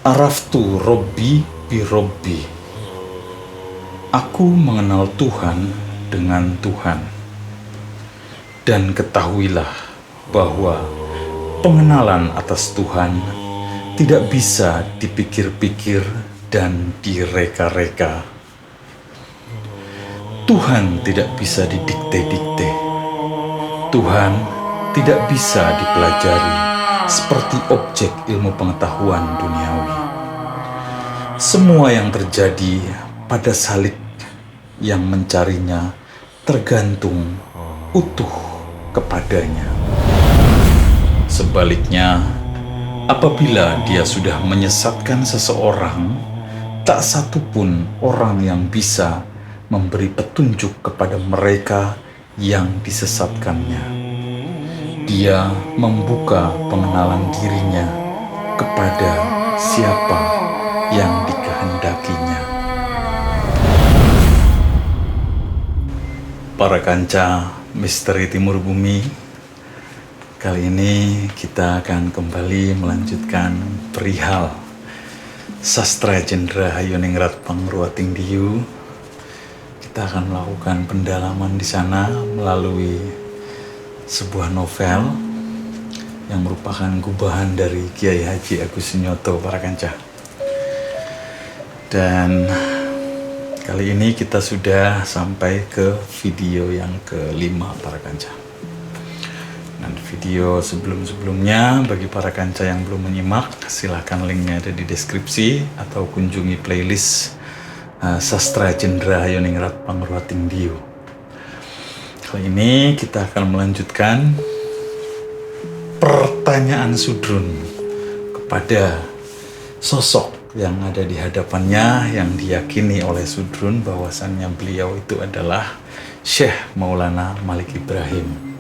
Araftu Robbi bi Robbi. Aku mengenal Tuhan dengan Tuhan. Dan ketahuilah bahwa pengenalan atas Tuhan tidak bisa dipikir-pikir dan direka-reka. Tuhan tidak bisa didikte-dikte. Tuhan tidak bisa dipelajari seperti objek ilmu pengetahuan duniawi. Semua yang terjadi pada salik yang mencarinya tergantung utuh kepadanya. Sebaliknya, apabila dia sudah menyesatkan seseorang, tak satu pun orang yang bisa memberi petunjuk kepada mereka yang disesatkannya. Dia membuka pengenalan dirinya kepada siapa yang dikehendakinya. Para kanca misteri Timur Bumi, kali ini kita akan kembali melanjutkan perihal Sastra Jendra Hayoningrat Pangruating Diyu. Kita akan melakukan pendalaman di sana melalui sebuah novel yang merupakan gubahan dari Kiai Haji Agus Sunyoto, para kanca. Dan kali ini kita sudah sampai ke video yang kelima, para kanca. Dan video sebelum-sebelumnya bagi para kanca yang belum menyimak, silahkan linknya ada di deskripsi atau kunjungi playlist Sastra Jendra Hayoningrat Pangruating Diyu. Kali ini kita akan melanjutkan pertanyaan Sudrun kepada sosok yang ada di hadapannya, yang diyakini oleh Sudrun bahwasannya beliau itu adalah Syekh Maulana Malik Ibrahim.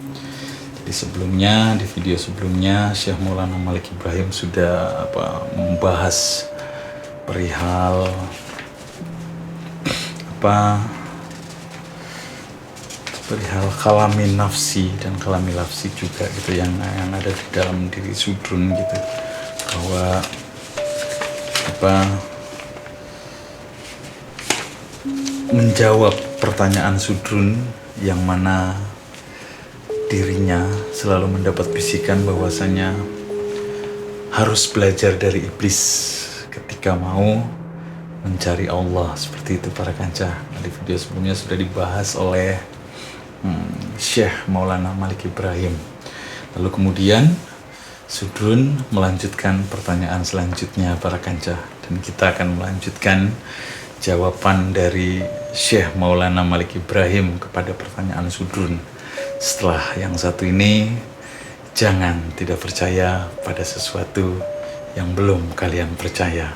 Jadi sebelumnya, di video sebelumnya, Syekh Maulana Malik Ibrahim sudah membahas perihal perihal kalami nafsi dan kalami lafsi juga gitu, yang ada di dalam diri Sudrun gitu, bahwa menjawab pertanyaan Sudrun yang mana dirinya selalu mendapat bisikan bahwasanya harus belajar dari iblis ketika mau mencari Allah, seperti itu para kanca. Di video sebelumnya sudah dibahas oleh Syekh Maulana Malik Ibrahim. Lalu kemudian Sudrun melanjutkan pertanyaan selanjutnya, para kanca, dan kita akan melanjutkan jawaban dari Syekh Maulana Malik Ibrahim kepada pertanyaan Sudrun. Setelah yang satu ini, jangan tidak percaya pada sesuatu yang belum kalian percaya.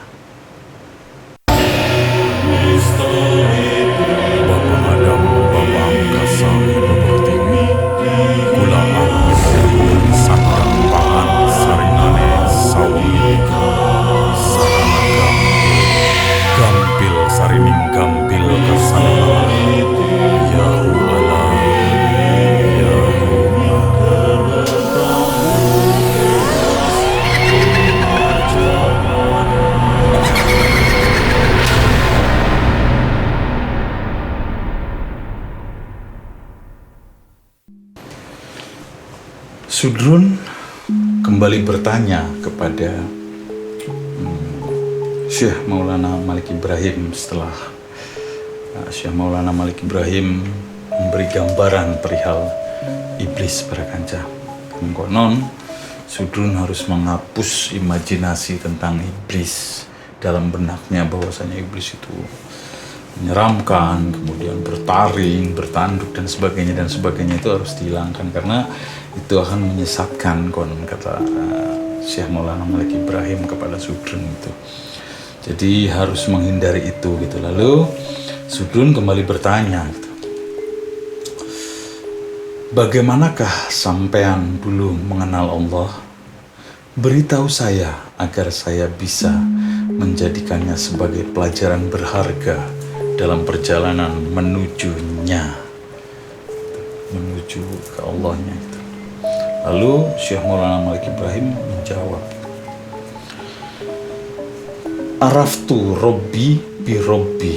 Sudrun kembali bertanya kepada Syekh Maulana Malik Ibrahim setelah Syekh Maulana Malik Ibrahim memberi gambaran perihal iblis, para kanca. Konon Sudrun harus menghapus imajinasi tentang iblis dalam benaknya, bahwasanya iblis itu menyeramkan, kemudian bertaring, bertanduk dan sebagainya itu harus dihilangkan karena itu akan menyesatkan, konon kata Syekh Maulana Malik Ibrahim kepada Sudrun itu. Jadi harus menghindari itu gitu. Lalu Sudrun kembali bertanya gitu, bagaimanakah sampean dulu mengenal Allah? Beritahu saya agar saya bisa menjadikannya sebagai pelajaran berharga dalam perjalanan menujunya, menuju ke Allahnya gitu. Lalu Syekh Maulana Malik Ibrahim menjawab, Araftu Robbi bi Robbi.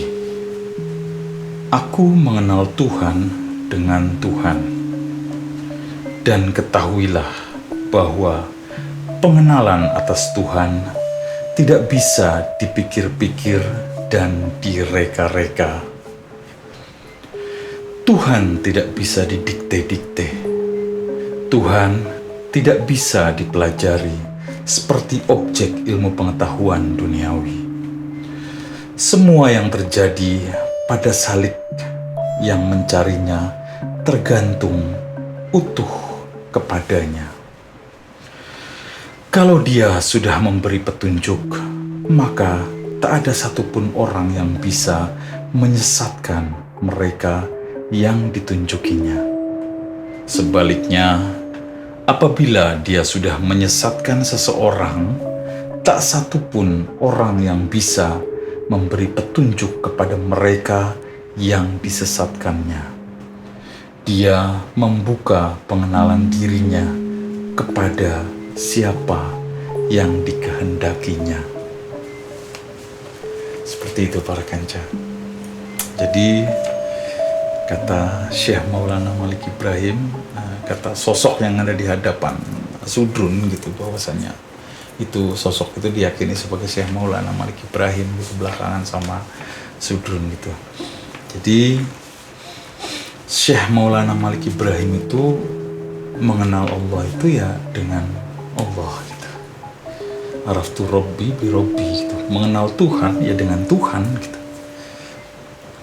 Aku mengenal Tuhan dengan Tuhan. Dan ketahuilah bahwa pengenalan atas Tuhan tidak bisa dipikir-pikir dan direka-reka. Tuhan tidak bisa didikte-dikte. Tuhan tidak bisa dipelajari seperti objek ilmu pengetahuan duniawi. Semua yang terjadi pada salik yang mencarinya tergantung utuh kepadanya. Kalau dia sudah memberi petunjuk, maka tak ada satupun orang yang bisa menyesatkan mereka yang ditunjukinya. Sebaliknya, apabila dia sudah menyesatkan seseorang, tak satupun orang yang bisa memberi petunjuk kepada mereka yang disesatkannya. Dia membuka pengenalan dirinya kepada siapa yang dikehendakinya. Seperti itu para kanca. Jadi kata Syekh Maulana Malik Ibrahim, kata sosok yang ada di hadapan Sudrun gitu, bahwasanya itu sosok itu diyakini sebagai Syekh Maulana Malik Ibrahim gitu, belakangan sama Sudrun gitu. Jadi Syekh Maulana Malik Ibrahim itu mengenal Allah itu ya dengan Allah gitu. Araftu Robbi bi Robbi gitu. Mengenal Tuhan ya dengan Tuhan gitu.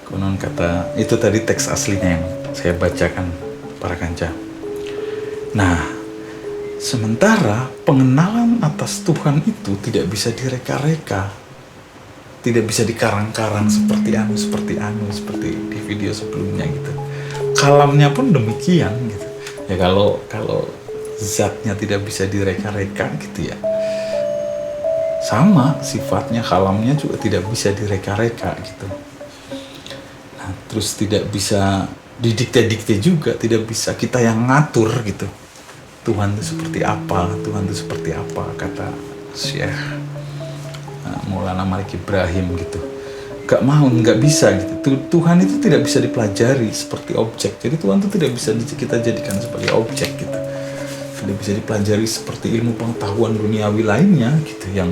Konon kata, itu tadi teks aslinya yang saya bacakan para kanca. Nah, sementara pengenalan atas Tuhan itu tidak bisa direka-reka, tidak bisa dikarang-karang seperti seperti di video sebelumnya gitu. Kalamnya pun demikian gitu. Ya kalau zatnya tidak bisa direka-reka gitu ya. Sama sifatnya, kalamnya juga tidak bisa direka-reka gitu. Terus tidak bisa didikte-dikte juga, tidak bisa kita yang ngatur gitu. Tuhan itu seperti apa, kata Syekh Maulana Malik Ibrahim gitu. Gak bisa gitu. Tuhan itu tidak bisa dipelajari seperti objek. Jadi Tuhan itu tidak bisa kita jadikan sebagai objek gitu. Tidak bisa dipelajari seperti ilmu pengetahuan duniawi lainnya gitu, yang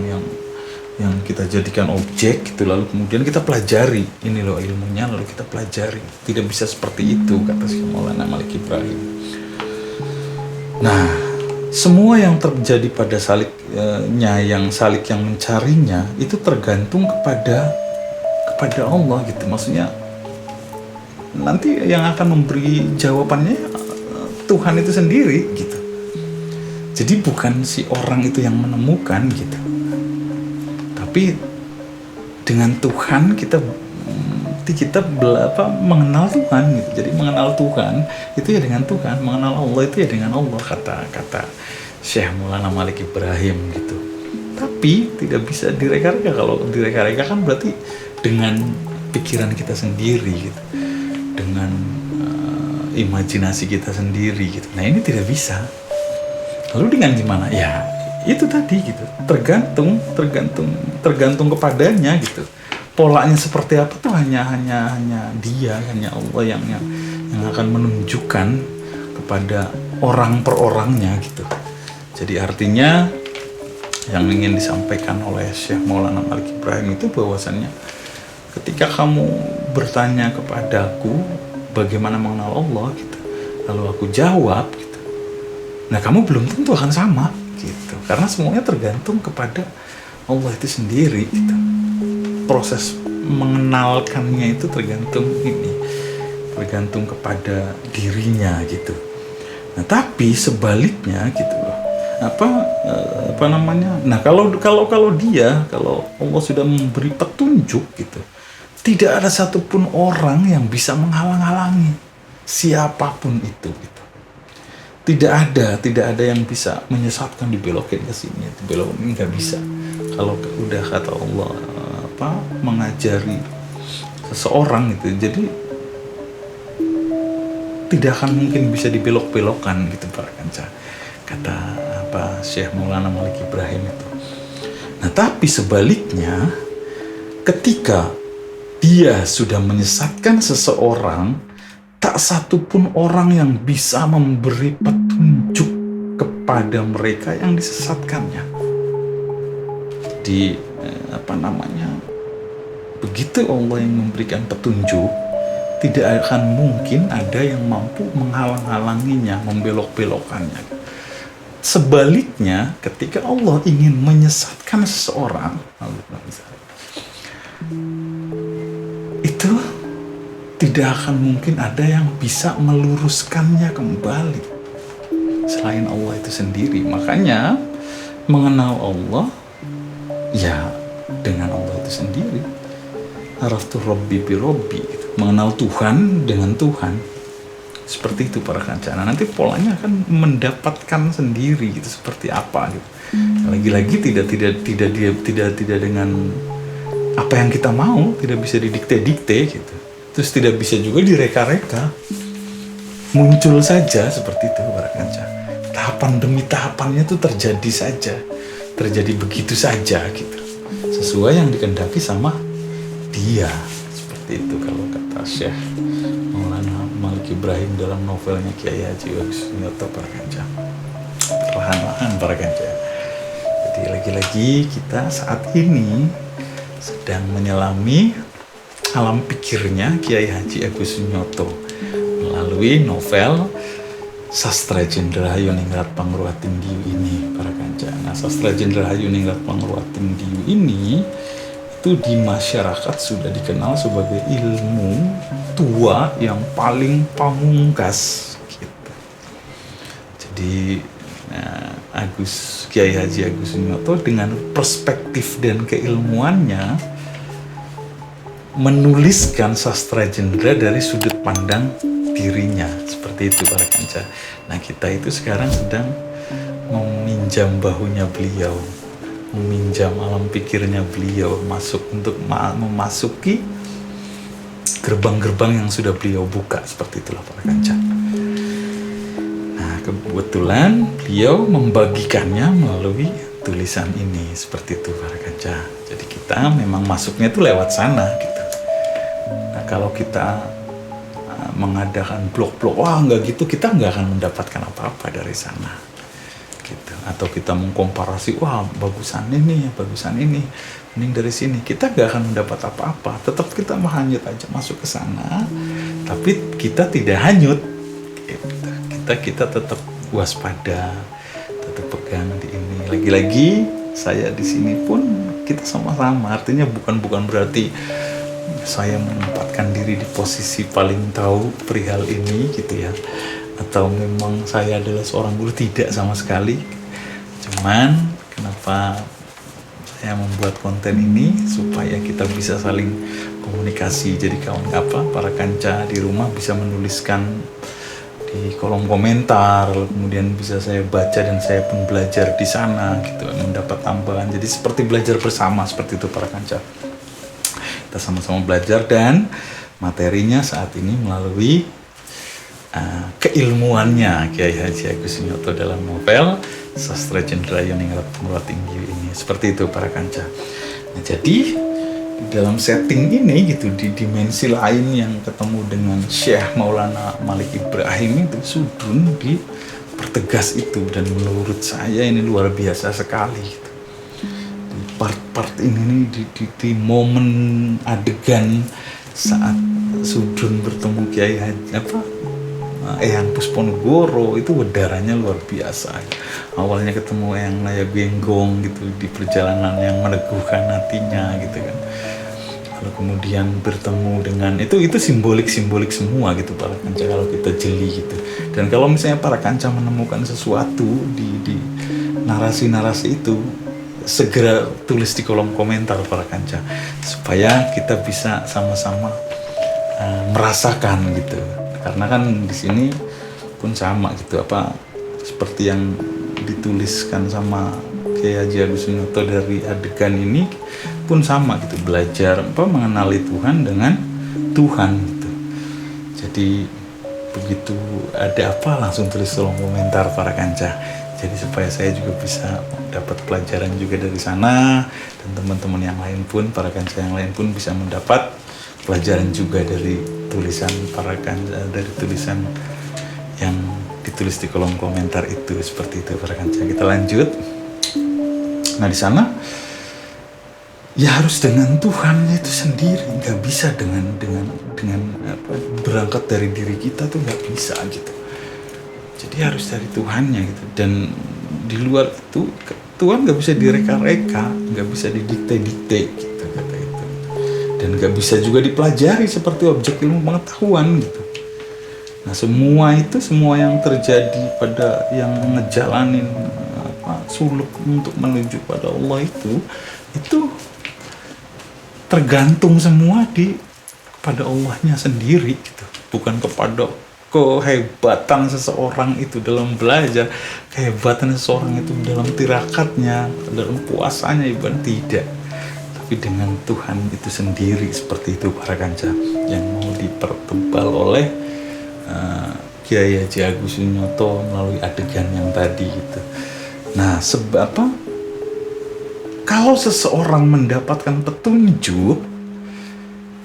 kita jadikan objek gitu, lalu kemudian kita pelajari, ini loh ilmunya, lalu kita pelajari. Tidak bisa seperti itu, kata Syekh Maulana Malik Ibrahim. Nah, semua yang terjadi pada saliknya, salik yang mencarinya itu tergantung kepada Allah gitu. Maksudnya nanti yang akan memberi jawabannya Tuhan itu sendiri gitu. Jadi bukan si orang itu yang menemukan gitu. Tapi dengan Tuhan kita mengenal Tuhan gitu. Jadi mengenal Tuhan itu ya dengan Tuhan, mengenal Allah itu ya dengan Allah, kata Syekh Maulana Malik Ibrahim gitu. Tapi tidak bisa direka-reka. Kalau direka-reka kan berarti dengan pikiran kita sendiri gitu, dengan imajinasi kita sendiri gitu. Nah ini tidak bisa. Lalu dengan gimana? Ya itu tadi gitu, tergantung kepadanya gitu. Polanya seperti apa tuh hanya dia, hanya Allah yang akan menunjukkan kepada orang per orangnya gitu. Jadi artinya yang ingin disampaikan oleh Syekh Maulana Malik Ibrahim itu bahwasannya ketika kamu bertanya kepadaku bagaimana mengenal Allah gitu, lalu aku jawab gitu, nah kamu belum tentu akan sama gitu, karena semuanya tergantung kepada Allah itu sendiri gitu. Proses mengenalkannya itu tergantung kepada dirinya gitu. Nah tapi sebaliknya gitu loh, apa namanya, nah kalau Allah sudah memberi petunjuk gitu, tidak ada satupun orang yang bisa menghalang-halangi siapapun itu gitu. Tidak ada yang bisa menyesatkan, dibelokin ke sini, dibelokin, nggak bisa. Kalau udah kata Allah mengajari seseorang gitu, jadi tidak akan mungkin bisa dibelok-belokkan gitu para kanca, kata Syekh Maulana Malik Ibrahim itu. Nah tapi sebaliknya ketika dia sudah menyesatkan seseorang, tak satupun orang yang bisa memberi petunjuk kepada mereka yang disesatkannya. Jadi begitu Allah yang memberikan petunjuk, tidak akan mungkin ada yang mampu menghalang-halanginya, membelok-belokannya. Sebaliknya, ketika Allah ingin menyesatkan seseorang, itu tidak akan mungkin ada yang bisa meluruskannya kembali selain Allah itu sendiri. Makanya mengenal Allah ya dengan Allah itu sendiri. Araftu Rabbi bi Rabbi, gitu. Mengenal Tuhan dengan Tuhan. Seperti itu para kancana. Nanti polanya akan mendapatkan sendiri gitu, seperti apa gitu. Lagi-lagi tidak dengan apa yang kita mau, tidak bisa didikte-dikte gitu. Terus tidak bisa juga direka-reka. Muncul saja seperti itu para kancana. Tahapan demi tahapannya itu terjadi saja. Terjadi begitu saja gitu. Sesuai yang dikehendaki sama dia. Seperti itu kalau kata Syekh Maulana Malik Ibrahim dalam novelnya Kiai Haji Agus Sunyoto para kanca. Perlahan-lahan para kanca. Jadi lagi-lagi kita saat ini sedang menyelami alam pikirnya Kiai Haji Agus Sunyoto melalui novel Sastra Jendra Yoningrat Pangruating Diyu ini para kanca. Nah, Sastra Jendra Yoningrat Pangruating Diyu ini itu di masyarakat sudah dikenal sebagai ilmu tua yang paling pamungkas gitu. Jadi Kiai Haji Agus Sunyoto dengan perspektif dan keilmuannya menuliskan Sastra Jendra dari sudut pandang dirinya, seperti itu para kanca. Nah, kita itu sekarang sedang meminjam bahunya beliau, meminjam alam pikirnya beliau, untuk memasuki gerbang-gerbang yang sudah beliau buka, seperti itulah para kanca. Nah, kebetulan beliau membagikannya melalui tulisan ini, seperti itu para kanca. Jadi kita memang masuknya itu lewat sana gitu. Nah, kalau kita mengadakan blog-blog, wah nggak gitu, kita nggak akan mendapatkan apa-apa dari sana gitu. Atau kita mengkomparasi, wah bagusan ini mending dari sini, kita nggak akan mendapat apa-apa. Tetap kita menghanyut aja masuk ke sana, tapi kita tidak hanyut gitu. Kita tetap waspada, tetap pegang di ini. Lagi-lagi saya di sini pun kita sama-sama, artinya bukan berarti saya menempatkan diri di posisi paling tahu perihal ini gitu ya, atau memang saya adalah seorang guru, tidak sama sekali. Cuman kenapa saya membuat konten ini supaya kita bisa saling komunikasi. Jadi para kanca di rumah bisa menuliskan di kolom komentar, kemudian bisa saya baca dan saya pun belajar di sana gitu, mendapat tambahan. Jadi seperti belajar bersama, seperti itu para kanca. Kita sama-sama belajar, dan materinya saat ini melalui keilmuannya Kiai Haji Agus Sunyoto dalam novel Sastra Jendra Yoningrat Pangruating Diyu ini. Seperti itu para kanca. Nah, jadi dalam setting ini gitu, di dimensi lain yang ketemu dengan Syekh Maulana Malik Ibrahim itu, Sudrun dipertegas itu, dan menurut saya ini luar biasa sekali gitu. Part-part ini di momen adegan saat Sudrun bertemu Kiai Eyang Pusponegoro, itu udaranya luar biasa. Awalnya ketemu Eyang Naya Genggong gitu, di perjalanan yang meneguhkan hatinya gitu kan. Lalu kemudian bertemu dengan itu simbolik semua gitu para kanca kalau kita jeli gitu. Dan kalau misalnya para kanca menemukan sesuatu di narasi-narasi itu, segera tulis di kolom komentar para kanca, supaya kita bisa sama-sama merasakan gitu. Karena kan di sini pun sama gitu, seperti yang dituliskan sama Kiai Haji Agus Sunyoto dari adegan ini pun sama gitu, belajar mengenali Tuhan dengan Tuhan gitu. Jadi begitu ada langsung tulis kolom komentar para kanca. Jadi supaya saya juga bisa dapat pelajaran juga dari sana, dan teman-teman yang lain pun, para kanca yang lain pun bisa mendapat pelajaran juga dari tulisan para kanca, dari tulisan yang ditulis di kolom komentar itu. Seperti itu para kanca. Kita lanjut. Nah di sana ya harus dengan Tuhan itu sendiri, nggak bisa dengan apa, berangkat dari diri kita tuh nggak bisa gitu. Jadi harus dari Tuhannya gitu. Dan di luar itu Tuhan nggak bisa direka-reka, nggak bisa didikte-dikte gitu kata itu. Dan nggak bisa juga dipelajari seperti objek ilmu pengetahuan gitu. Nah semua yang terjadi pada yang ngejalanin suluk untuk menuju pada Allah itu tergantung semua pada Allahnya sendiri gitu. Bukan kepada kehebatan seseorang itu dalam belajar, kehebatan seseorang itu dalam tirakatnya, dalam puasanya, ibadah tidak. Tapi dengan Tuhan itu sendiri. Seperti itu para kanca yang mau dipertebal oleh Kiai Haji Agus Sunyoto melalui adegan yang tadi gitu. Nah kalau seseorang mendapatkan petunjuk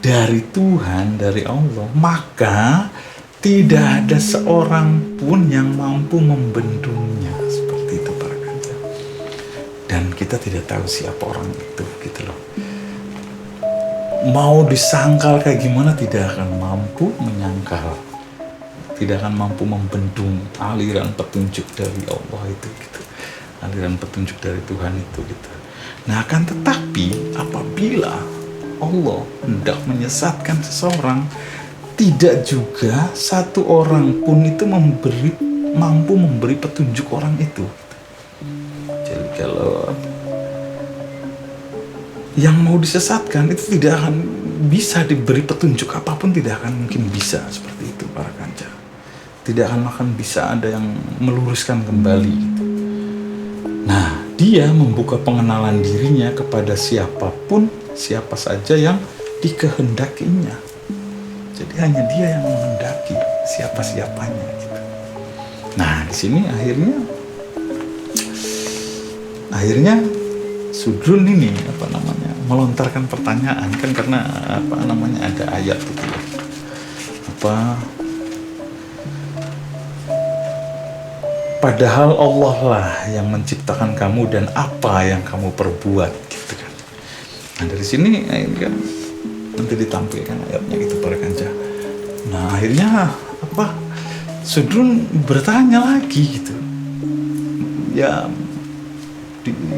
dari Tuhan, dari Allah, maka tidak ada seorang pun yang mampu membendungnya. Seperti itu para kanca. Dan kita tidak tahu siapa orang itu gitu loh. Mau disangkal kayak gimana tidak akan mampu menyangkal, tidak akan mampu membendung aliran petunjuk dari Allah itu gitu. Aliran petunjuk dari Tuhan itu gitu. Nah akan tetapi apabila Allah hendak menyesatkan seseorang, tidak juga satu orang pun itu mampu memberi petunjuk orang itu. Jadi kalau yang mau disesatkan itu tidak akan bisa diberi petunjuk apapun, tidak akan mungkin bisa. Seperti itu para kanca. Tidak akan bisa ada yang meluruskan kembali gitu. Nah dia membuka pengenalan dirinya kepada siapapun, siapa saja yang dikehendakinya. Jadi hanya dia yang menghendaki siapa-siapanya gitu. Nah di sini akhirnya Sudrun ini melontarkan pertanyaan kan, karena ada ayat gitu ya. Padahal Allah lah yang menciptakan kamu dan apa yang kamu perbuat gitu kan. Nah dari sini kan nanti ditampilkan ayatnya gitu para kanca. Nah akhirnya Sudrun bertanya lagi gitu. Ya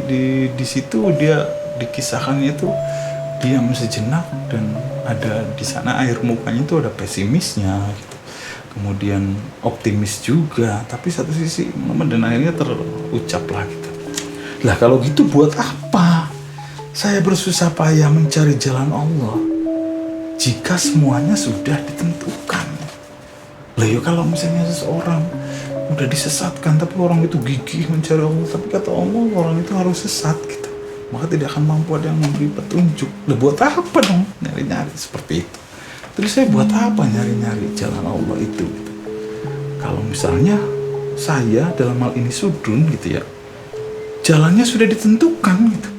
di situ dia dikisahkannya itu diam sejenak, dan ada di sana air mukanya itu ada pesimisnya gitu. Kemudian optimis juga, tapi satu sisi dan akhirnya terucap lah gitu. Lah kalau gitu buat apa saya bersusah payah mencari jalan Allah jika semuanya sudah ditentukan? Lah ya kalau misalnya seseorang udah disesatkan tapi orang itu gigih mencari Allah, tapi kata Allah orang itu harus sesat gitu, maka tidak akan mampu ada yang memberi petunjuk. Lah buat apa dong nyari-nyari seperti itu? Terus saya buat apa nyari-nyari jalan Allah itu gitu? Kalau misalnya saya dalam hal ini Sudrun gitu ya, jalannya sudah ditentukan gitu.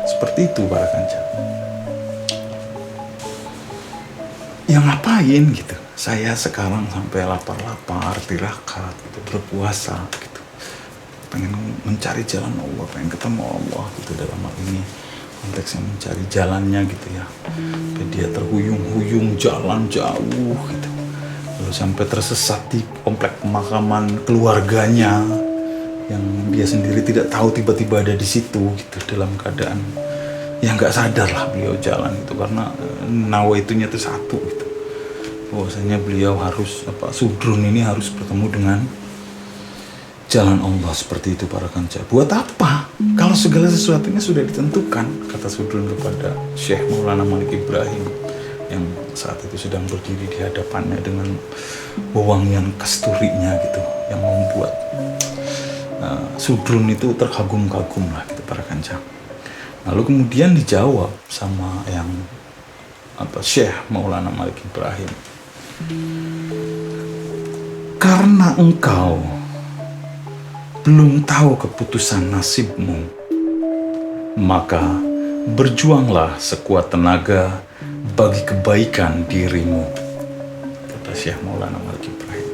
Seperti itu para kanca. Ya ngapain gitu saya sekarang sampai lapar-lapar tirakat gitu, berpuasa gitu, pengen mencari jalan Allah, pengen ketemu Allah gitu. Dalam hal ini konteksnya mencari jalannya gitu ya. Sampai dia terhuyung-huyung jalan jauh gitu, lalu sampai tersesat di komplek pemakaman keluarganya yang dia sendiri tidak tahu, tiba-tiba ada di situ gitu, dalam keadaan yang nggak sadar lah beliau jalan itu, karena nawaitunya itu satu gitu, bahwasanya beliau harus Sudrun ini harus bertemu dengan jalan Allah. Seperti itu para kanca. Buat apa kalau segala sesuatunya sudah ditentukan, kata Sudrun kepada Syekh Maulana Malik Ibrahim yang saat itu sedang berdiri di hadapannya dengan wewangian kasturinya gitu, yang membuat Sudrun itu terkagum-kagum lah gitu para kanca. Lalu kemudian dijawab sama yang Syekh Maulana Malik Ibrahim, karena engkau belum tahu keputusan nasibmu, maka berjuanglah sekuat tenaga bagi kebaikan dirimu, kata Syekh Maulana Malik Ibrahim.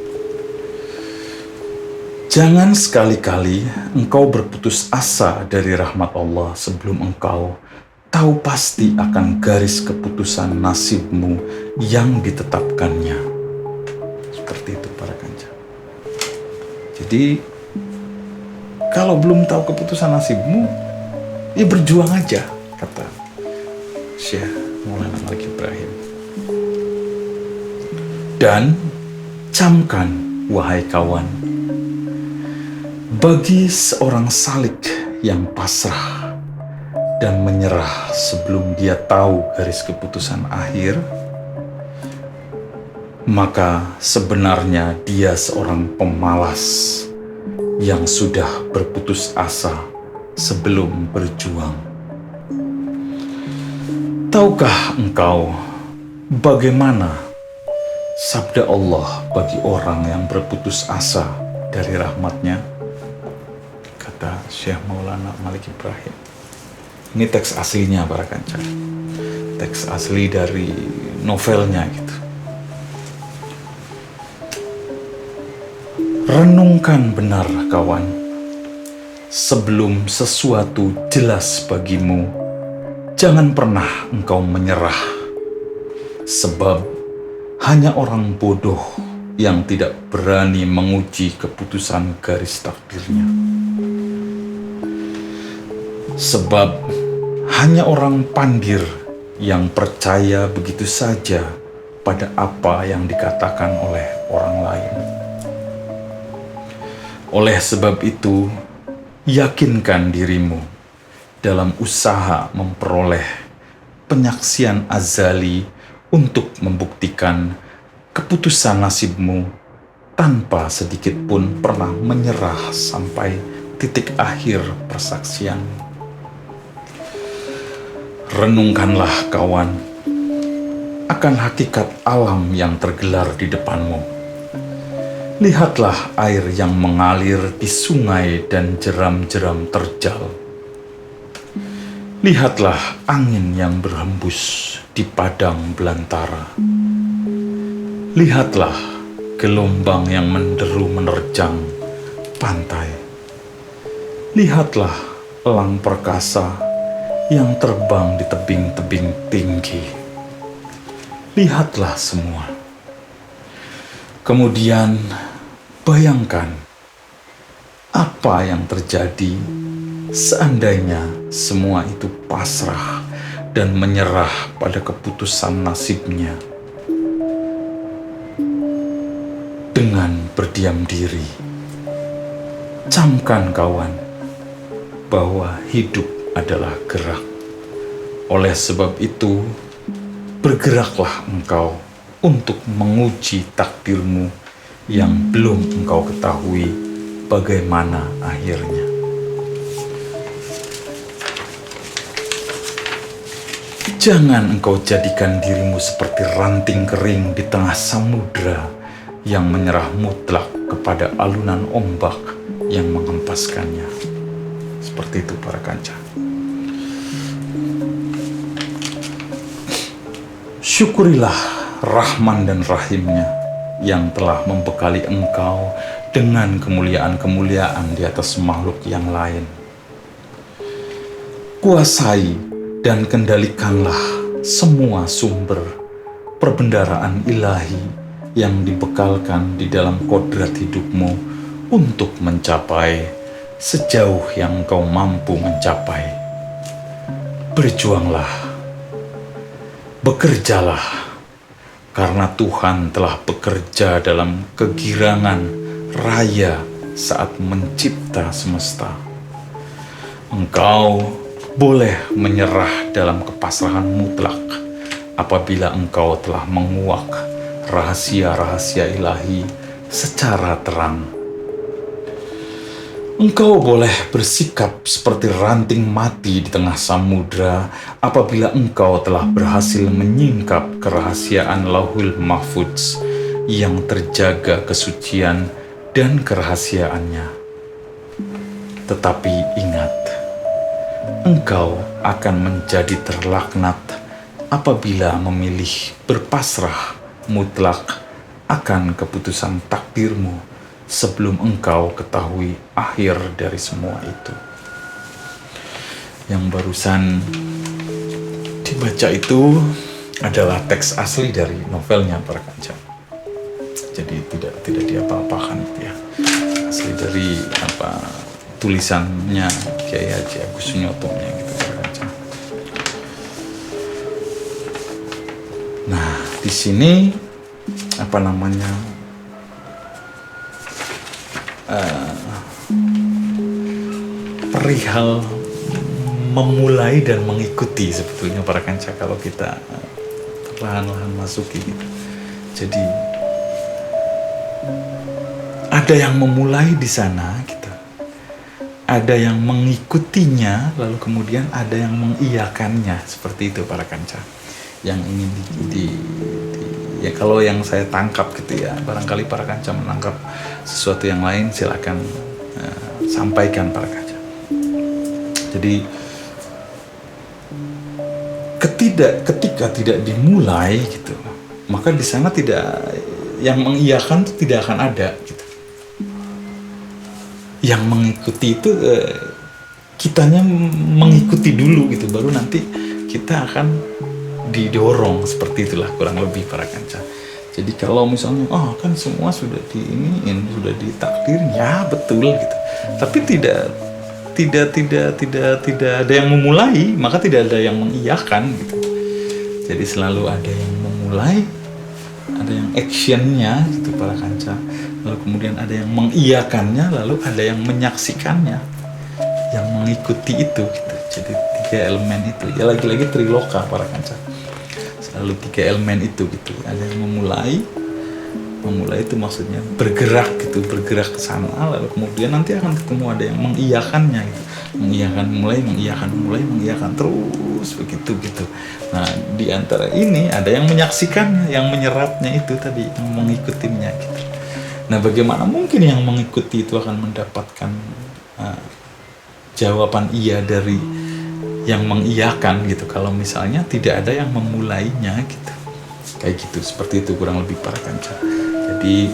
Jangan sekali-kali engkau berputus asa dari rahmat Allah sebelum engkau tahu pasti akan garis keputusan nasibmu yang ditetapkannya. Seperti itu para kanca. Jadi kalau belum tahu keputusan nasibmu, ya berjuang aja, kata Syekh Maulana Malik Ibrahim. Dan camkan, wahai kawan, bagi seorang salik yang pasrah dan menyerah sebelum dia tahu garis keputusan akhir, maka sebenarnya dia seorang pemalas yang sudah berputus asa sebelum berjuang. Tahukah engkau bagaimana sabda Allah bagi orang yang berputus asa dari rahmatnya? Kata Syekh Maulana Malik Ibrahim. Ini teks aslinya para kanca. Teks asli dari novelnya gitu. Renungkan benar kawan, sebelum sesuatu jelas bagimu, jangan pernah engkau menyerah. Sebab hanya orang bodoh yang tidak berani menguji keputusan garis takdirnya. Sebab hanya orang pandir yang percaya begitu saja pada apa yang dikatakan oleh orang lain. Oleh sebab itu, yakinkan dirimu dalam usaha memperoleh penyaksian azali untuk membuktikan keputusan nasibmu tanpa sedikit pun pernah menyerah sampai titik akhir persaksian. Renungkanlah kawan akan hakikat alam yang tergelar di depanmu. Lihatlah air yang mengalir di sungai dan jeram-jeram terjal. Lihatlah angin yang berhembus di padang belantara. Lihatlah gelombang yang menderu menerjang pantai. Lihatlah elang perkasa yang terbang di tebing-tebing tinggi. Lihatlah semua. Kemudian bayangkan apa yang terjadi seandainya semua itu pasrah dan menyerah pada keputusan nasibnya. Dengan berdiam diri, camkan kawan bahwa hidup adalah gerak. Oleh sebab itu, bergeraklah engkau untuk menguji takdirmu yang belum engkau ketahui bagaimana akhirnya. Jangan engkau jadikan dirimu seperti ranting kering di tengah samudera yang menyerah mutlak kepada alunan ombak yang menghempaskannya. Seperti itu para kanca. Syukurilah Rahman dan Rahimnya yang telah membekali engkau dengan kemuliaan-kemuliaan di atas makhluk yang lain. Kuasai dan kendalikanlah semua sumber perbendaharaan ilahi yang dibekalkan di dalam kodrat hidupmu untuk mencapai sejauh yang engkau mampu mencapai. Berjuanglah, bekerjalah, karena Tuhan telah bekerja dalam kegirangan raya saat mencipta semesta. Engkau boleh menyerah dalam kepasrahan mutlak apabila engkau telah menguak rahasia-rahasia ilahi secara terang. Engkau boleh bersikap seperti ranting mati di tengah samudra apabila engkau telah berhasil menyingkap kerahasiaan Lauhul Mahfudz yang terjaga kesucian dan kerahasiaannya. Tetapi ingat, engkau akan menjadi terlaknat apabila memilih berpasrah mutlak akan keputusan takdirmu sebelum engkau ketahui akhir dari semua itu. Yang barusan dibaca itu adalah teks asli dari novelnya para kanca. Jadi tidak diapa-apakan gitu ya. Asli dari tulisannya Kiai Haji Agus Sunyotonya gitu para kanca. Nah, di sini perihal memulai dan mengikuti sebetulnya para kanca kalau kita perlahan-lahan masuki gitu. Jadi ada yang memulai di sana gitu. Ada yang mengikutinya, lalu kemudian ada yang mengiyakannya, seperti itu para kanca. Yang ingin ya kalau yang saya tangkap gitu ya, barangkali para kanca menangkap sesuatu yang lain, silakan sampaikan para kanca. Jadi ketika tidak dimulai gitu, maka di sana tidak, yang mengiyakan itu tidak akan ada gitu. Yang mengikuti itu kitanya mengikuti dulu gitu, baru nanti kita akan didorong, seperti itulah kurang lebih para kanca. Jadi kalau misalnya kan semua sudah sudah ditakdirin, ya betul gitu. Tapi tidak ada yang memulai, maka tidak ada yang mengiyakan gitu. Jadi selalu ada yang memulai, ada yang actionnya gitu para kanca. Lalu kemudian ada yang mengiyakannya, lalu ada yang menyaksikannya, yang mengikuti itu gitu. Jadi 3 elemen itu, ya lagi-lagi triloka para kanca. Selalu 3 elemen itu gitu. Ada yang memulai itu maksudnya bergerak gitu, bergerak ke sana, lalu kemudian nanti akan ketemu ada yang mengiyakannya gitu. Mengiyakan terus begitu gitu. Nah, di antara ini ada yang menyaksikannya, yang menyerapnya itu tadi, yang mengikutinya gitu. Nah, bagaimana mungkin yang mengikuti itu akan mendapatkan jawaban iya dari yang mengiyakan gitu, kalau misalnya tidak ada yang memulainya gitu. Kayak gitu, seperti itu kurang lebih para kanca. Jadi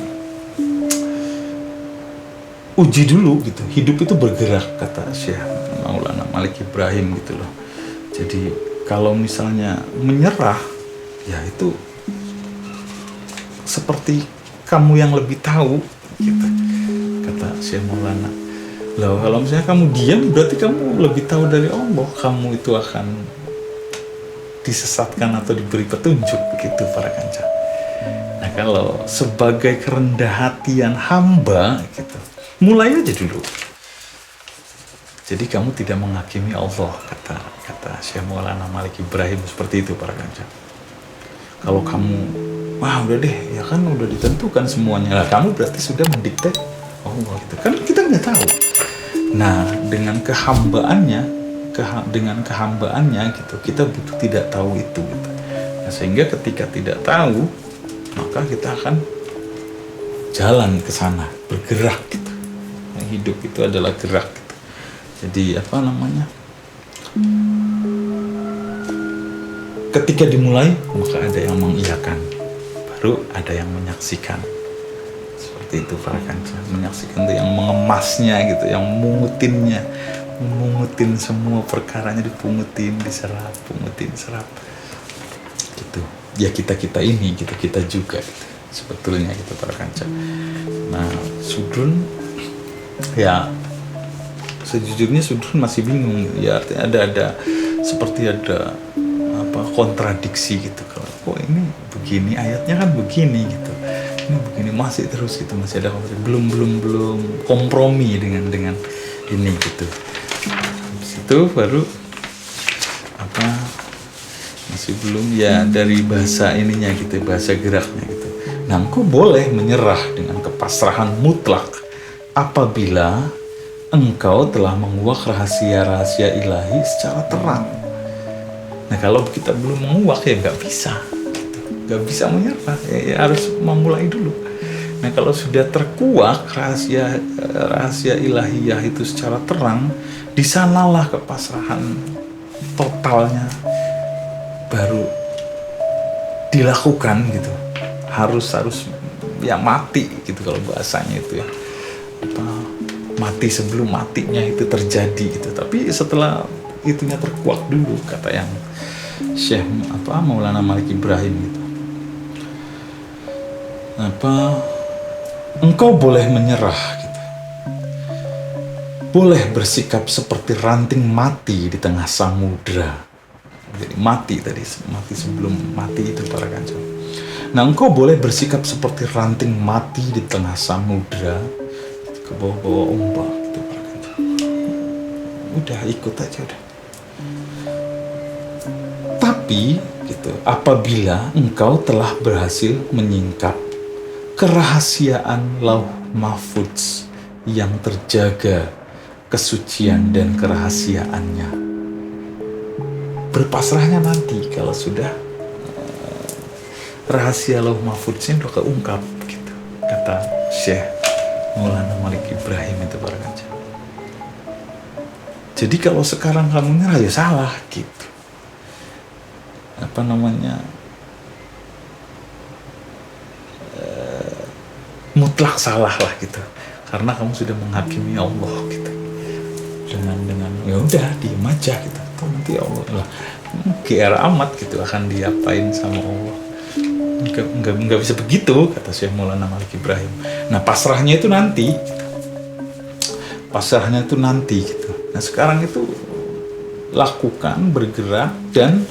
uji dulu gitu, hidup itu bergerak, kata Syekh Maulana Malik Ibrahim gitu loh. Jadi kalau misalnya menyerah, ya itu seperti kamu yang lebih tahu gitu, kata Syekh Maulana. Loh, kalau misalnya kamu diam, berarti kamu lebih tahu dari Allah, kamu itu akan disesatkan atau diberi petunjuk begitu para kanca. Nah, kalau sebagai kerendah hatian hamba gitu, mulai aja dulu. Jadi kamu tidak menghakimi Allah, kata Syekh Maulana Malik Ibrahim, seperti itu para kanca. Kalau kamu udah deh, ya kan udah ditentukan semuanya lah, kamu berarti sudah mendikte Allah gitu. Kan kita nggak tahu. Nah, dengan kehambaannya gitu, kita butuh tidak tahu itu gitu. Nah, sehingga ketika tidak tahu, maka kita akan jalan ke sana, bergerak gitu. Nah, hidup itu adalah gerak gitu. Jadi ketika dimulai, maka ada yang mengiyakan, baru ada yang menyaksikan. Seperti itu para kanca. Menyaksikan itu yang mengemasnya gitu, yang memungutin semua perkaranya, dipungutin, diserap, pungutin, serap gitu. Ya kita ini gitu, kita juga gitu, sebetulnya gitu para kanca. Nah, Sudrun ya sejujurnya Sudrun masih bingung ya, artinya ada seperti ada kontradiksi gitu. Kalau kok ini begini, ayatnya kan begini gitu, ini begini, masih terus gitu, masih ada belum kompromi dengan ini gitu. Habis itu baru masih belum ya dari bahasa ininya gitu, bahasa geraknya gitu. Nah, engkau boleh menyerah dengan kepasrahan mutlak apabila engkau telah menguak rahasia-rahasia ilahi secara terang. Nah, kalau kita belum menguak ya nggak bisa gitu. Nggak bisa menyerah, ya harus memulai dulu. Nah kalau sudah terkuak rahasia ilahiyah itu secara terang, di sanalah kepasrahan totalnya baru dilakukan gitu. Harus ya mati gitu kalau bahasanya itu ya. Mati sebelum matinya itu terjadi gitu. Tapi setelah itunya terkuak dulu, kata yang Syekh Maulana Malik Ibrahim gitu. Engkau boleh menyerah gitu. Boleh bersikap seperti ranting mati di tengah samudra. Jadi mati sebelum mati itu para kancil. Nah, engkau boleh bersikap seperti ranting mati di tengah samudra, ke bawah-bawah ombak itu para kancil. Udah ikut aja udah. Tapi gitu, apabila engkau telah berhasil menyingkap kerahasiaan Lauh Mahfudz yang terjaga kesucian dan kerahasiaannya, berpasrahnya nanti kalau sudah rahasia Lauh Mahfudznya udah keungkap gitu, kata Syekh Maulana Malik Ibrahim itu para kancil. Jadi kalau sekarang kamu nyerah ya salah gitu. Mutlak salah lah gitu, karena kamu sudah menghakimi Allah gitu dengan ya udah diem aja gitu. Tuh nanti Allah lah GR amat gitu akan diapain sama Allah. Nggak bisa begitu, kata Syekh Maulana Malik Ibrahim. Nah pasrahnya itu nanti gitu. Nah sekarang itu lakukan, bergerak, dan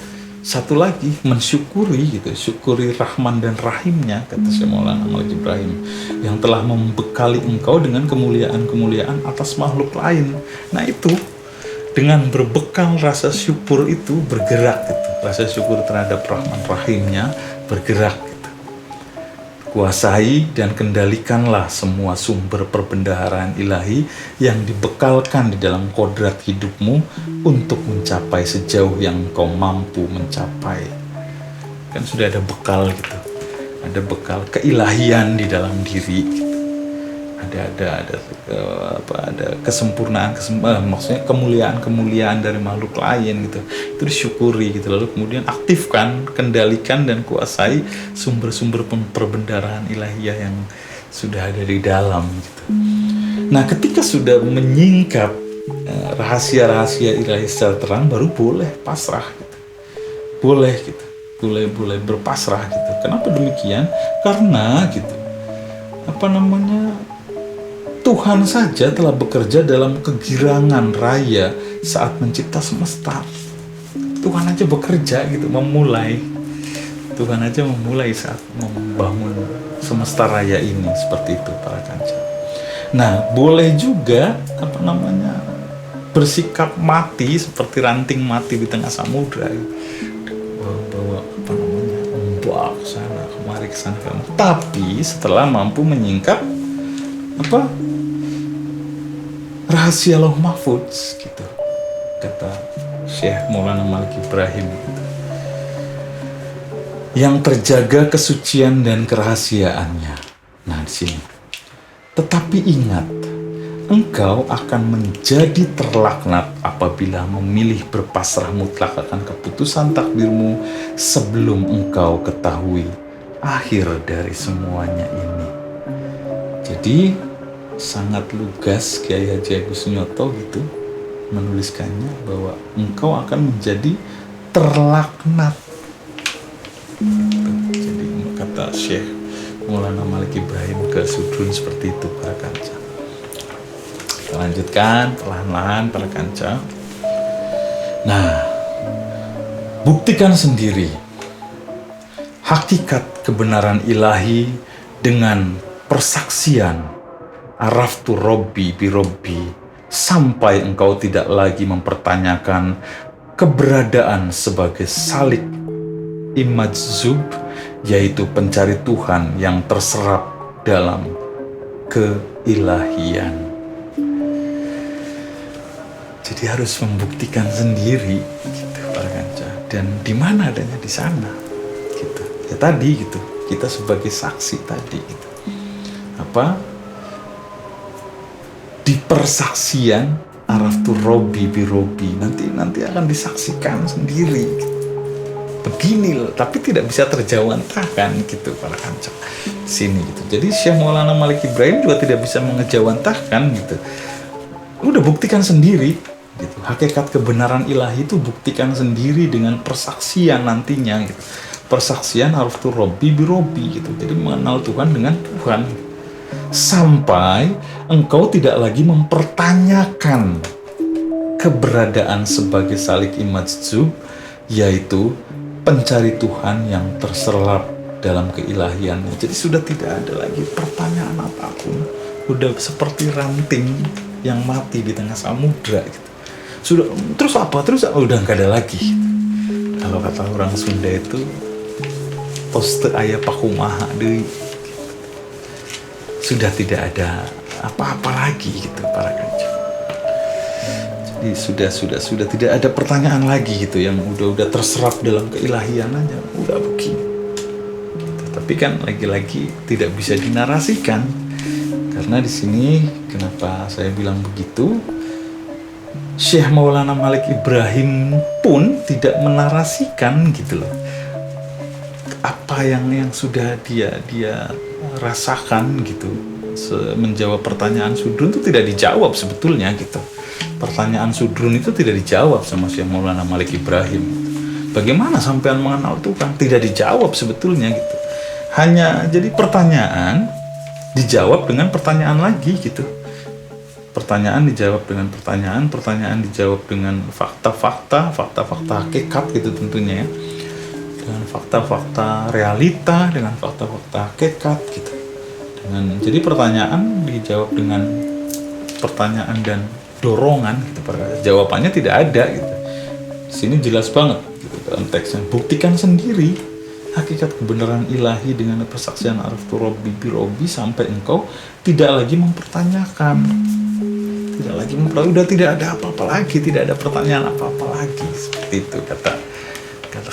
satu lagi mensyukuri gitu, syukuri Rahman dan Rahimnya, kata Syekh Maulana Malik Ibrahim, yang telah membekali engkau dengan kemuliaan-kemuliaan atas makhluk lain. Nah itu dengan berbekal rasa syukur itu bergerak gitu, rasa syukur terhadap Rahman Rahimnya bergerak gitu. Kuasai dan kendalikanlah semua sumber perbendaharaan ilahi yang dibekalkan di dalam kodrat hidupmu untuk mencapai sejauh yang kau mampu mencapai. Kan sudah ada bekal gitu, ada bekal keilahian di dalam diri gitu. Ada kesempurnaan, maksudnya kemuliaan dari makhluk lain gitu, itu disyukuri gitu. Lalu kemudian aktifkan, kendalikan dan kuasai sumber-sumber perbendaharaan ilahiyah yang sudah ada di dalam gitu. Nah ketika sudah menyingkap rahasia-rahasia ilahi secara terang, baru boleh pasrah gitu. Boleh berpasrah gitu. Kenapa demikian? Karena gitu, Tuhan saja telah bekerja dalam kegirangan raya saat mencipta semesta. Tuhan aja bekerja gitu, memulai. Tuhan aja memulai saat membangun semesta raya ini, seperti itu para kanca. Nah, boleh juga bersikap mati seperti ranting mati di tengah samudra. Bawa ombak sana kemari kesana kemari. Tapi setelah mampu menyingkap rahasia Lauh Mahfudz gitu, kata Syekh Maulana Malik Ibrahim gitu, yang terjaga kesucian dan kerahasiaannya. Nah di sini, tetapi ingat, engkau akan menjadi terlaknat apabila memilih berpasrah mutlak akan keputusan takdirmu sebelum engkau ketahui akhir dari semuanya ini. Jadi sangat lugas Kiai Haji Agus Nyoto gitu menuliskannya, bahwa engkau akan menjadi terlaknat. Jadi kata Syekh Maulana Malik Ibrahim ke Sudrun seperti itu para kanca. Kita lanjutkan perlahan-lahan para kanca. Nah, buktikan sendiri hakikat kebenaran ilahi dengan persaksian Araftu Robbi bi Robbi, sampai engkau tidak lagi mempertanyakan keberadaan sebagai salik imajzub, yaitu pencari Tuhan yang terserap dalam keilahian. Jadi harus membuktikan sendiri gitu para kanca. Dan di mana adanya di sana gitu. Ya tadi gitu, kita sebagai saksi tadi gitu. di persaksian araftu Robi birobi, nanti akan disaksikan sendiri begini loh, tapi tidak bisa terjawantahkan gitu para kanca sini gitu. Jadi Syekh Maulana Malik Ibrahim juga tidak bisa mengejawantahkan gitu, udah buktikan sendiri gitu. Hakikat kebenaran ilahi itu buktikan sendiri dengan persaksian nantinya gitu. Persaksian araftu Robi birobi gitu, jadi mengenal Tuhan dengan Tuhan, sampai engkau tidak lagi mempertanyakan keberadaan sebagai salik majzub, yaitu pencari Tuhan yang terserap dalam keilahiannya. Jadi sudah tidak ada lagi pertanyaan apapun, udah seperti ranting yang mati di tengah samudra gitu. Sudah, terus apa? Terus udah nggak ada lagi. Kalau kata orang Sunda itu toste aya pakumaha deui. Sudah tidak ada apa-apa lagi gitu para kanca. Jadi sudah tidak ada pertanyaan lagi gitu yang udah terserap dalam keilahian aja, udah begini gitu. Tapi kan lagi-lagi tidak bisa dinarasikan, karena di sini kenapa saya bilang begitu, Syekh Maulana Malik Ibrahim pun tidak menarasikan gitu loh apa yang sudah dia rasakan gitu. Menjawab pertanyaan Sudrun itu tidak dijawab sebetulnya gitu. Pertanyaan Sudrun itu tidak dijawab sama Syekh Maulana Malik Ibrahim. Bagaimana sampean mengenal Tuhan? Tidak dijawab sebetulnya gitu. Hanya jadi pertanyaan dijawab dengan pertanyaan lagi gitu. Pertanyaan dijawab dengan pertanyaan, pertanyaan dijawab dengan fakta-fakta hakikat gitu tentunya ya. Dengan fakta-fakta realita, dengan fakta-fakta hakikat gitu. Jadi pertanyaan dijawab dengan pertanyaan dan dorongan gitu. Jawabannya tidak ada gitu. Di sini jelas banget gitu dalam teksnya. Buktikan sendiri hakikat kebenaran ilahi dengan persaksian araftu Robi birobi, sampai engkau tidak lagi mempertanyakan. Tidak lagi udah tidak ada apa-apa lagi, tidak ada pertanyaan apa-apa lagi. Seperti itu kata.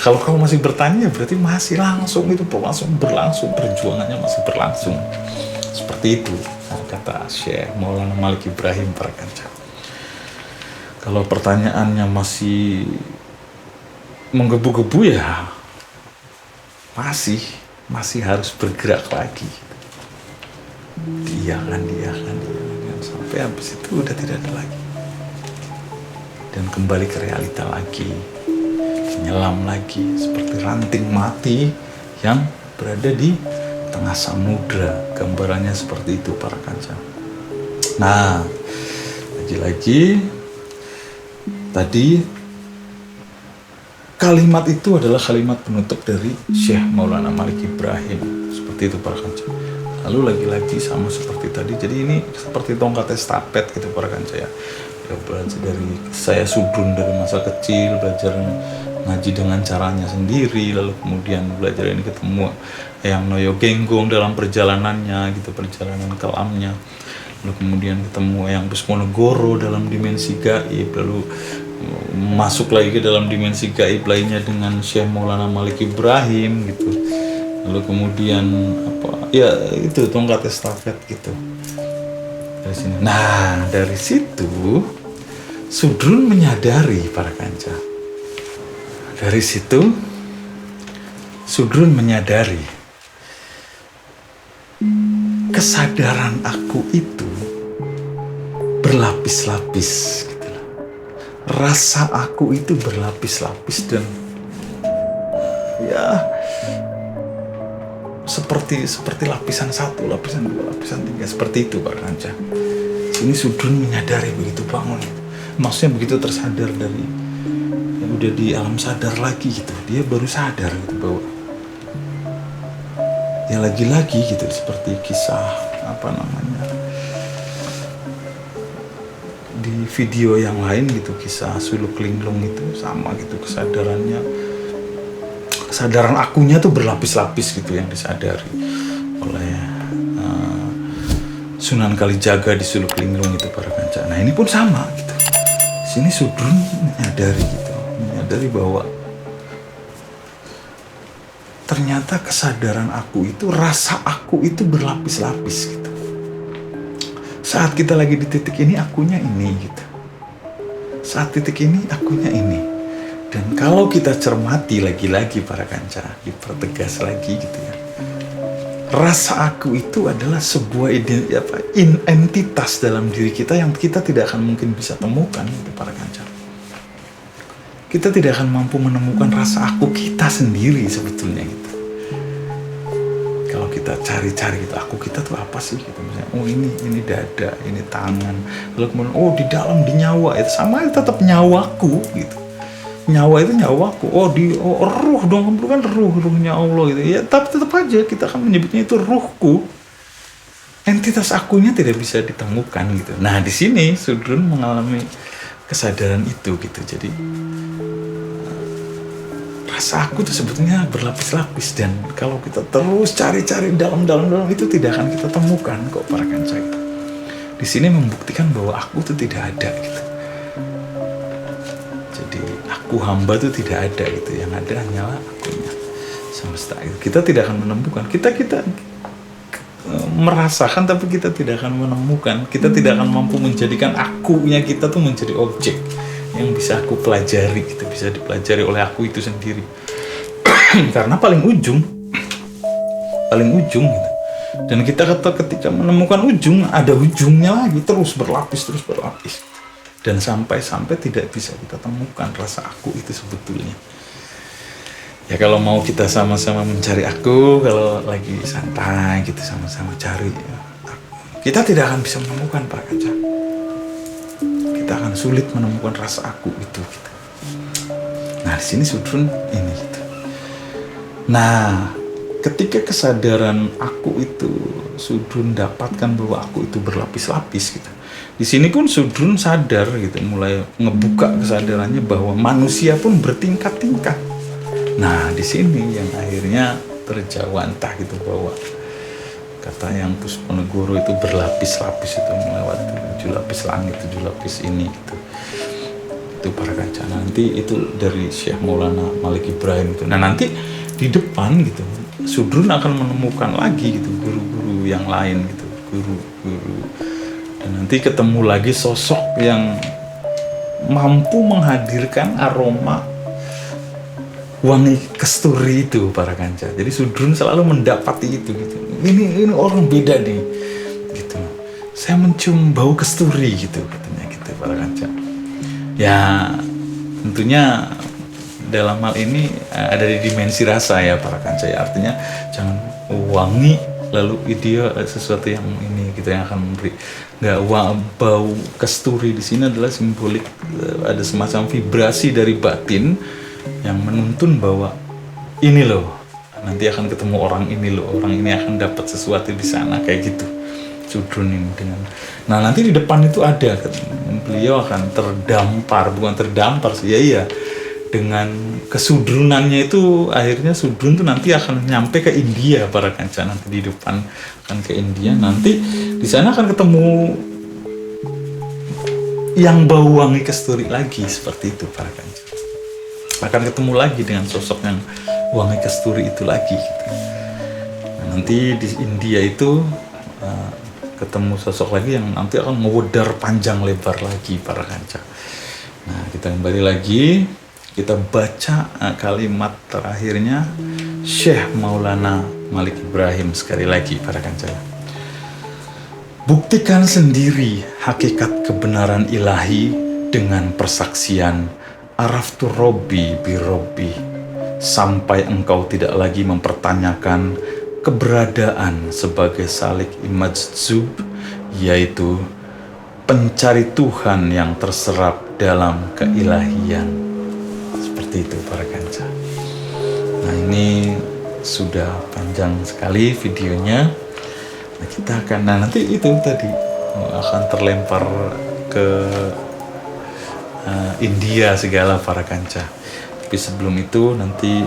Kalau kamu masih bertanya berarti masih langsung itu berlangsung, perjuangannya masih berlangsung. Seperti itu kata Syekh Maulana Malik Ibrahim para kanca. Kalau pertanyaannya masih menggebu-gebu ya masih harus bergerak lagi. Diakan sampai habis itu udah tidak ada lagi. Dan kembali ke realita lagi. Menyelam lagi seperti ranting mati yang berada di tengah samudra. Gambarannya seperti itu para kanca. Nah, lagi-lagi tadi kalimat itu adalah kalimat penutup dari Syekh Maulana Malik Ibrahim. Seperti itu para kanca. Lalu lagi-lagi sama seperti tadi. Jadi ini seperti tongkat estafet gitu para kanca ya. Belajar dari saya Sudrun dari masa kecil, belajar ngaji dengan caranya sendiri, lalu kemudian belajar ini ketemu yang Noyo Genggong dalam perjalanannya gitu, perjalanan kelamnya, lalu kemudian ketemu yang Pusponegoro dalam dimensi gaib, lalu masuk lagi ke dalam dimensi gaib lainnya dengan Syekh Maulana Malik Ibrahim gitu, lalu kemudian itu tongkat estafet gitu dari sini. Nah dari situ Sudrun menyadari para kanca. Dari situ Sudrun menyadari kesadaran aku itu berlapis-lapis gitu. Rasa aku itu berlapis-lapis dan ya seperti lapisan 1, lapisan 2, lapisan 3, seperti itu Pak Kanca. Sini Sudrun menyadari begitu bangun. Maksudnya begitu tersadar dari udah di alam sadar lagi gitu, dia baru sadar gitu bahwa ya lagi-lagi gitu, seperti kisah di video yang lain gitu, kisah Suluk Linglung itu sama gitu kesadarannya, kesadaran akunya tuh berlapis-lapis gitu yang disadari oleh Sunan Kalijaga di Suluk Linglung itu para kanca. Nah ini pun sama gitu, sini Sudrun menyadari bahwa ternyata kesadaran aku itu, rasa aku itu berlapis-lapis gitu. Saat kita lagi di titik ini, akunya ini gitu. Saat titik ini, akunya ini. Dan kalau kita cermati lagi-lagi para kanca, dipertegas lagi gitu ya. Rasa aku itu adalah sebuah entitas dalam diri kita yang kita tidak akan mungkin bisa temukan gitu para kanca. Kita tidak akan mampu menemukan rasa aku kita sendiri sebetulnya gitu. Kalau kita cari-cari gitu, aku kita tuh apa sih gitu, misalnya, oh ini dada, ini tangan, lalu kemudian di dalam, di nyawa, itu sama tetap nyawaku gitu. Nyawa itu nyawaku, ruh dong, kan ruhnya Allah gitu ya, tapi tetap aja kita akan menyebutnya itu ruhku. Entitas akunya tidak bisa ditemukan gitu. Nah di sini Sudrun mengalami kesadaran itu gitu. Jadi rasa aku tuh sebetulnya berlapis-lapis, dan kalau kita terus cari-cari dalam itu tidak akan kita temukan kok para kanca itu. Di sini membuktikan bahwa aku tuh tidak ada gitu. Jadi aku hamba tuh tidak ada gitu, yang ada hanyalah akunya semesta itu. Kita tidak akan menemukan, kita merasakan tapi kita tidak akan menemukan, kita tidak akan mampu menjadikan akunya kita tuh menjadi objek yang bisa aku pelajari gitu, bisa dipelajari oleh aku itu sendiri. Karena paling ujung gitu. Dan kita ketika menemukan ujung, ada ujungnya lagi, terus berlapis. Dan sampai tidak bisa kita temukan rasa aku itu sebetulnya. Ya kalau mau kita sama-sama mencari aku, kalau lagi santai gitu sama-sama cari ya, kita tidak akan bisa menemukan Pak Kaca. Kita akan sulit menemukan rasa aku itu gitu. Nah di sini Sudrun ini gitu. Nah ketika kesadaran aku itu Sudrun dapatkan bahwa aku itu berlapis-lapis gitu. Di sini pun Sudrun sadar gitu, mulai ngebuka kesadarannya bahwa manusia pun bertingkat-tingkat. Nah di sini yang akhirnya terjawantah gitu, bahwa kata yang Puspanegoro itu berlapis-lapis itu melewati 7 lapis langit, 7 lapis ini gitu. Itu para kanca. Nanti itu dari Syekh Maulana Malik Ibrahim itu. Nah nanti di depan gitu Sudrun akan menemukan lagi gitu guru-guru yang lain gitu, guru-guru. Dan nanti ketemu lagi sosok yang mampu menghadirkan aroma wangi kasturi itu para kanca. Jadi Sudrun selalu mendapati itu gitu. Ini orang beda nih gitu. Saya mencium bau kasturi gitu katanya gitu para kanca. Ya tentunya dalam hal ini ada di dimensi rasa ya para kanca ya. Artinya jangan wangi lalu dia sesuatu yang ini gitu yang akan memberi. Nggak, bau kasturi di sini adalah simbolik, ada semacam vibrasi dari batin yang menuntun bahwa ini loh nanti akan ketemu orang ini loh, orang ini akan dapat sesuatu di sana kayak gitu Sudrun ini dengan. Nah nanti di depan itu ada beliau akan bukan terdampar sih ya, dengan kesudrunannya itu akhirnya Sudrun tuh nanti akan nyampe ke India para kanca. Nanti di depan akan ke India, nanti di sana akan ketemu yang bau wangi kasturi lagi seperti itu para kanca. Akan ketemu lagi dengan sosok yang wangi kasturi itu lagi gitu. Nah, nanti di India itu ketemu sosok lagi yang nanti akan ngewedar panjang lebar lagi para kanca. Nah kita kembali lagi, kita baca kalimat terakhirnya Syekh Maulana Malik Ibrahim sekali lagi para kanca. Buktikan sendiri hakikat kebenaran ilahi dengan persaksian Araftu Robbi bi Robbi, sampai engkau tidak lagi mempertanyakan keberadaan sebagai salik imajzub, yaitu pencari Tuhan yang terserap dalam keilahian. Seperti itu para kanca. Nah ini sudah panjang sekali videonya. Nah kita akan, nanti itu tadi akan terlempar ke India segala para kanca. Tapi sebelum itu nanti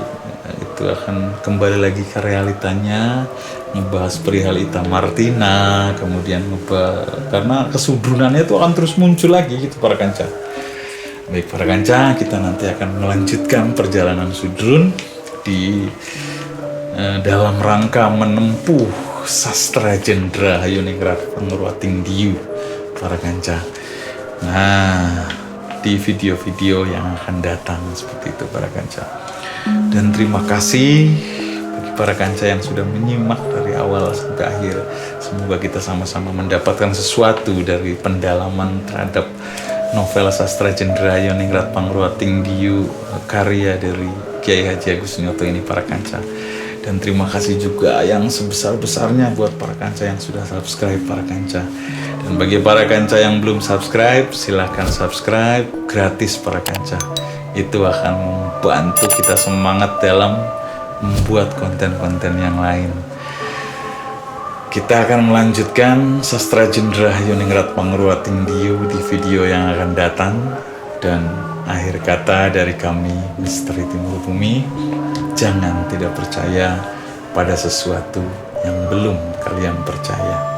itu akan kembali lagi ke realitanya, ngebahas perihal Ita Martina, kemudian karena kesudrunannya itu akan terus muncul lagi gitu para kanca. Baik para kanca, kita nanti akan melanjutkan perjalanan Sudrun di dalam rangka menempuh sastra Jendra Hayoningrat Pangurwating Diyu. para kanca. Nah, di video-video yang akan datang seperti itu para kanca. Dan terima kasih bagi para kanca yang sudah menyimak dari awal sampai akhir. Semoga kita sama-sama mendapatkan sesuatu dari pendalaman terhadap novel sastra Jenderal Yoningrat Pangruating Diyu, karya dari Kiai Haji Agus Nyoto ini para kanca. Dan terima kasih juga yang sebesar-besarnya buat para kanca yang sudah subscribe para kanca. Dan bagi para kanca yang belum subscribe, silahkan subscribe, gratis para kanca. Itu akan membantu kita semangat dalam membuat konten-konten yang lain. Kita akan melanjutkan Sastra Jenderal Yoningrat Pangruating Diyu di video yang akan datang. Dan akhir kata dari kami, Misteri Timur Bumi, jangan tidak percaya pada sesuatu yang belum kalian percaya.